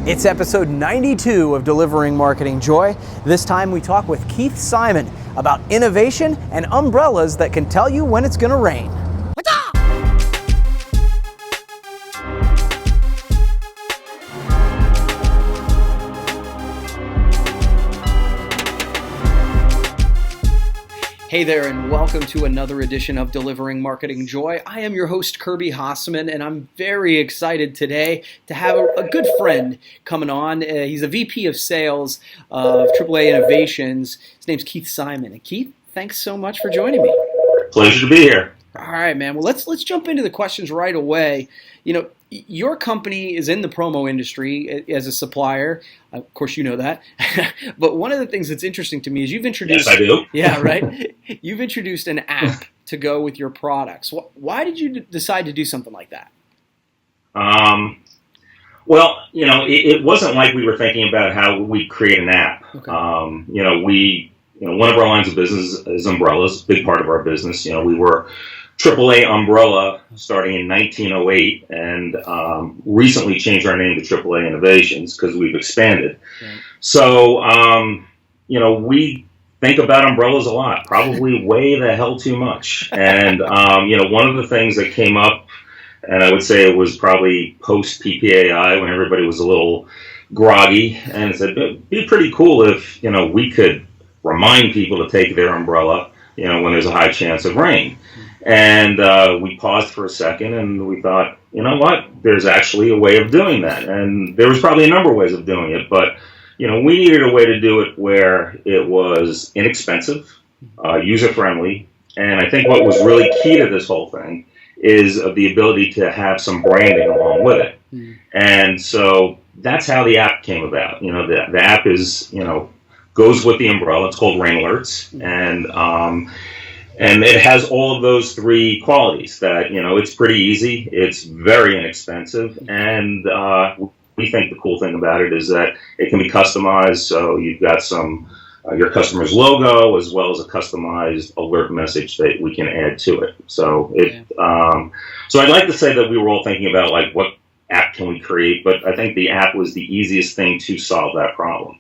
It's episode 92 of Delivering Marketing Joy. This time we talk with Keith Simon about innovation and umbrellas that can tell you when it's going to rain. Hey there, and welcome to another edition of Delivering Marketing Joy. I am your host, Kirby Hasseman, and I'm very excited today to have a good friend coming on. He's a VP of Sales of AAA Innovations. His name's Keith Simon. And Keith, thanks so much for joining me. Pleasure to be here. All right, man. Well, let's jump into the questions right away. You know, your company is in the promo industry as a supplier. Of course, you know that. But one of the things that's interesting to me is you've introduced... Yes, I do. Yeah, right? You've introduced an app to go with your products. Why did you decide to do something like that? Well, it wasn't like we were thinking about how we create an app. Okay. One of our lines of business is umbrellas, big part of our business. We were AAA Umbrella starting in 1908 and recently changed our name to AAA Innovations because we've expanded. Right. So, we think about umbrellas a lot, probably way the hell too much. And, one of the things that came up, and I would say it was probably post-PPAI when everybody was a little groggy, and it said, it'd be pretty cool if, we could remind people to take their umbrella, when there's a high chance of rain. And we paused for a second and we thought, you know what, there's actually a way of doing that. And there was probably a number of ways of doing it, but, we needed a way to do it where it was inexpensive, user-friendly. And I think what was really key to this whole thing is the ability to have some branding along with it. Mm. And so that's how the app came about. The app is, goes with the umbrella. It's called Rain Alerts. And it has all of those three qualities that, it's pretty easy, it's very inexpensive, and we think the cool thing about it is that it can be customized, so you've got your customer's logo as well as a customized alert message that we can add to it. So so I'd like to say that we were all thinking about, like, what app can we create, but I think the app was the easiest thing to solve that problem.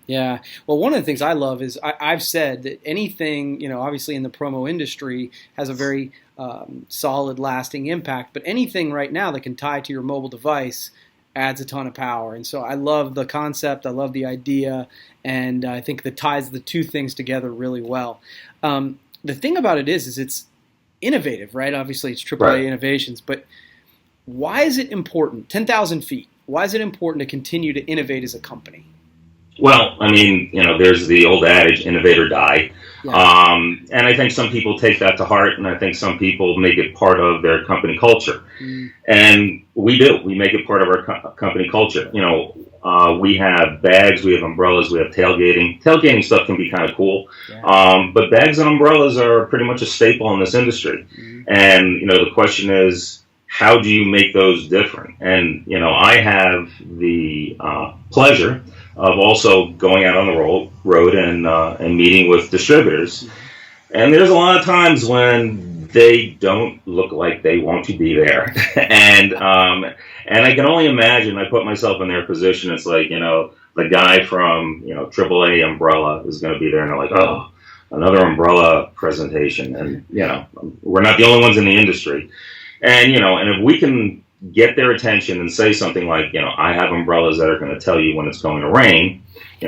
Yeah. Well, one of the things I love is I've said that anything, obviously in the promo industry has a very solid, lasting impact, but anything right now that can tie to your mobile device adds a ton of power. And so I love the concept, I love the idea, and I think that ties the two things together really well. The thing about it is it's innovative, right? Obviously it's AAA Right. Innovations, but why is it important, 10,000 feet, why is it important to continue to innovate as a company? Well, there's the old adage, innovate or die. Yeah. And I think some people take that to heart, and I think some people make it part of their company culture. And we do. We make it part of our company culture. We have bags, we have umbrellas, we have tailgating. Tailgating stuff can be kind of cool. Yeah. But bags and umbrellas are pretty much a staple in this industry. And, the question is, how do you make those different? And, I have the pleasure of also going out on the road and meeting with distributors. And there's a lot of times when they don't look like they want to be there. And I can only imagine, I put myself in their position, it's like, the guy from, AAA Umbrella is going to be there and they're like, oh, another umbrella presentation. And, we're not the only ones in the industry. And, and if we can get their attention and say something like, I have umbrellas that are going to tell you when it's going to rain,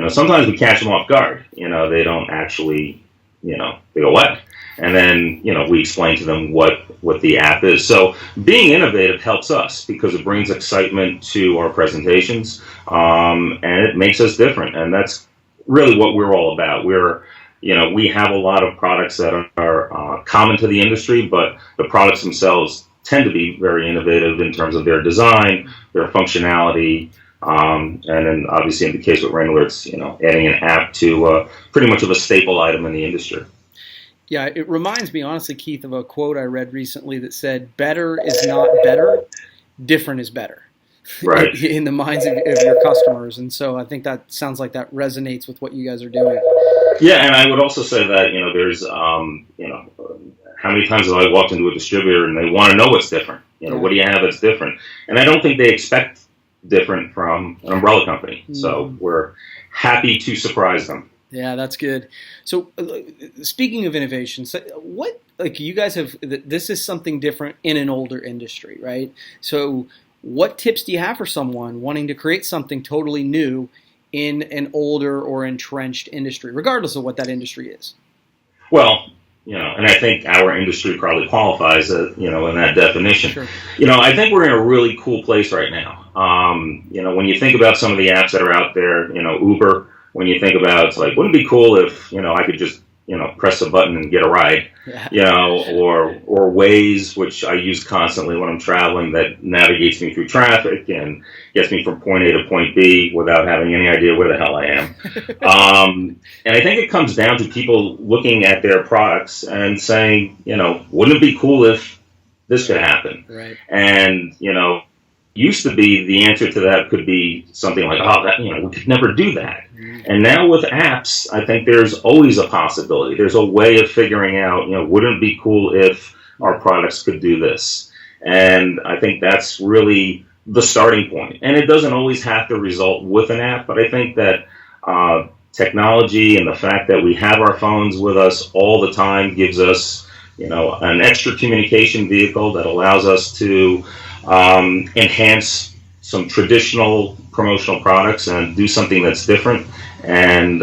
sometimes we catch them off guard. They don't actually, they go, what? And then, we explain to them what the app is. So being innovative helps us because it brings excitement to our presentations, and it makes us different. And that's really what we're all about. We have a lot of products that are common to the industry, but the products themselves tend to be very innovative in terms of their design, their functionality, and then obviously in the case with Rain Alerts, adding an app to pretty much of a staple item in the industry. Yeah, it reminds me, honestly, Keith, of a quote I read recently that said, better is not better, different is better. Right. In the minds of your customers. And so I think that sounds like that resonates with what you guys are doing. Yeah, and I would also say that, there's, how many times have I walked into a distributor and they want to know what's different? What do you have that's different? And I don't think they expect different from an umbrella company. So we're happy to surprise them. Yeah, that's good. So, speaking of innovation, so what, like, you guys have, this is something different in an older industry, right? So, what tips do you have for someone wanting to create something totally new in an older or entrenched industry, regardless of what that industry is? Well, and I think our industry probably qualifies, in that definition. Sure. I think we're in a really cool place right now. When you think about some of the apps that are out there, Uber, when you think about, it's like, wouldn't it be cool if, I could just, press a button and get a ride, or Waze, which I use constantly when I'm traveling, that navigates me through traffic and gets me from point A to point B without having any idea where the hell I am. And I think it comes down to people looking at their products and saying, wouldn't it be cool if this could happen? Right. And, used to be the answer to that could be something like, we could never do that. And now with apps, I think there's always a possibility. There's a way of figuring out, wouldn't it be cool if our products could do this? And I think that's really the starting point. And it doesn't always have to result with an app, but I think that technology and the fact that we have our phones with us all the time gives us, an extra communication vehicle that allows us to enhance some traditional promotional products and do something that's different. And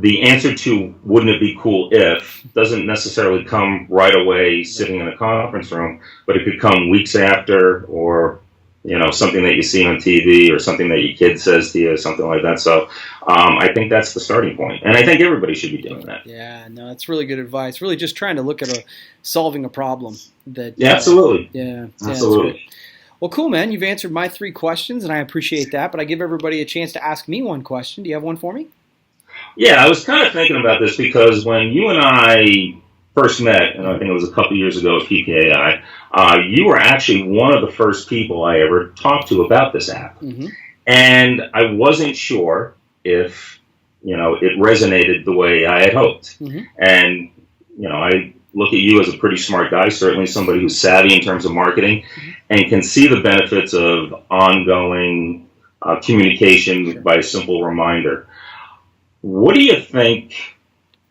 the answer to wouldn't it be cool if doesn't necessarily come right away sitting in a conference room, but it could come weeks after, or something that you see on TV, or something that your kid says to you, something like that. So I think that's the starting point, and I think everybody should be doing that. Yeah, no, that's really good advice. Really, just trying to look at solving a problem. Absolutely. Absolutely. Yeah, well, cool, man. You've answered my 3 questions, and I appreciate that. But I give everybody a chance to ask me one question. Do you have one for me? Yeah, I was kind of thinking about this because when you and I first met, and I think it was a couple years ago at PPAI, you were actually one of the first people I ever talked to about this app. Mm-hmm. And I wasn't sure if, it resonated the way I had hoped. Mm-hmm. And, I look at you as a pretty smart guy, certainly somebody who's savvy in terms of marketing, mm-hmm. and can see the benefits of ongoing communication by a simple reminder. What do you think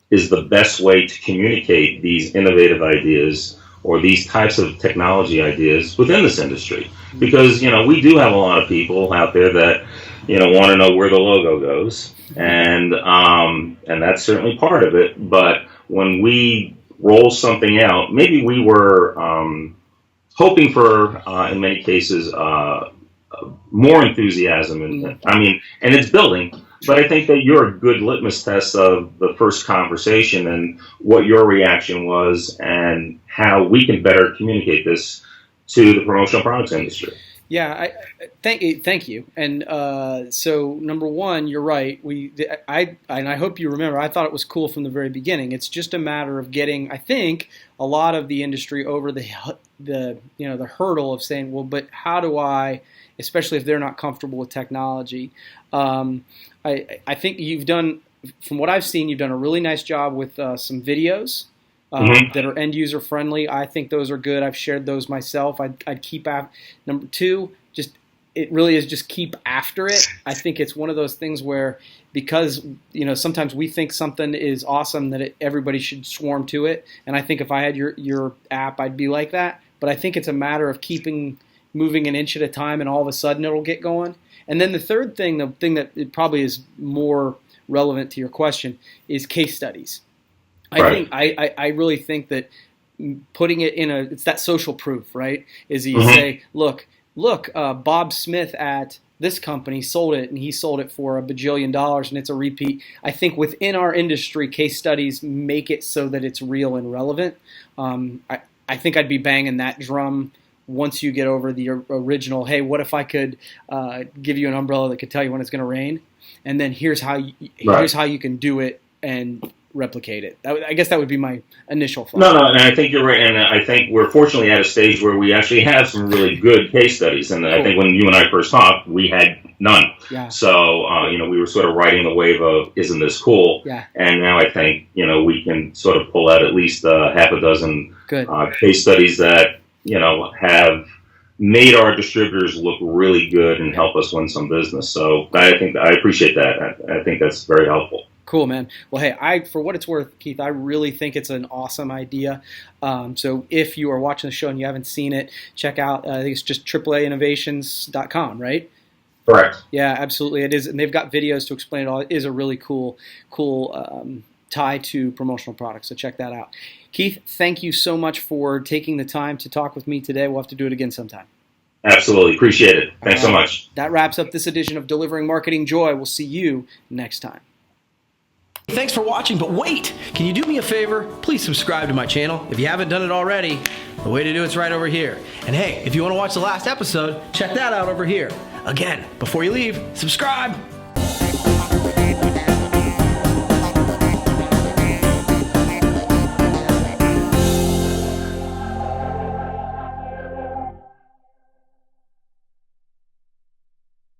is the best way to communicate these innovative ideas or these types of technology ideas within this industry? Because, we do have a lot of people out there that, want to know where the logo goes. And that's certainly part of it. But when we roll something out, maybe we were hoping for, in many cases, more enthusiasm. And it's building. But I think that you're a good litmus test of the first conversation and what your reaction was and how we can better communicate this to the promotional products industry. Yeah, thank you. And so, number one, you're right. And I hope you remember, I thought it was cool from the very beginning. It's just a matter of getting, I think, a lot of the industry over the hurdle of saying, well, but how do I, especially if they're not comfortable with technology. I think you've done, from what I've seen, you've done a really nice job with some videos mm-hmm. that are end user friendly. I think those are good. I've shared those myself. I'd keep number 2, it really is just keep after it. I think it's one of those things where, because sometimes we think something is awesome that everybody should swarm to it. And I think if I had your app, I'd be like that. But I think it's a matter of moving an inch at a time, and all of a sudden it'll get going. And then the third thing, the thing that it probably is more relevant to your question, is case studies. I really think that putting it it's that social proof, right? Is you mm-hmm. say, look, Bob Smith at this company sold it, and he sold it for $1 bajillion, and it's a repeat. I think within our industry, case studies make it so that it's real and relevant. I think I'd be banging that drum once you get over the original, hey, what if I could give you an umbrella that could tell you when it's going to rain, and then here's how you can do it and replicate it. I guess that would be my initial thought. No, and I think you're right, and I think we're fortunately at a stage where we actually have some really good case studies, and I think when you and I first talked, we had none. Yeah. So, we were sort of riding the wave of, isn't this cool? Yeah. And now I think, we can sort of pull out at least half a dozen case studies that, have made our distributors look really good and help us win some business. So I appreciate that. I think that's very helpful. Cool, man. Well, hey, for what it's worth, Keith, I really think it's an awesome idea. So if you are watching the show and you haven't seen it, check out, I think it's just AAAinnovations.com, right? Correct. Yeah, absolutely. It is. And they've got videos to explain it all. It is a really cool tie to promotional products. So check that out. Keith, thank you so much for taking the time to talk with me today. We'll have to do it again sometime. Absolutely. Appreciate it. Thanks so much. That wraps up this edition of Delivering Marketing Joy. We'll see you next time. Thanks for watching, but wait! Can you do me a favor? Please subscribe to my channel. If you haven't done it already, the way to do it's right over here. And hey, if you want to watch the last episode, check that out over here. Again, before you leave, subscribe!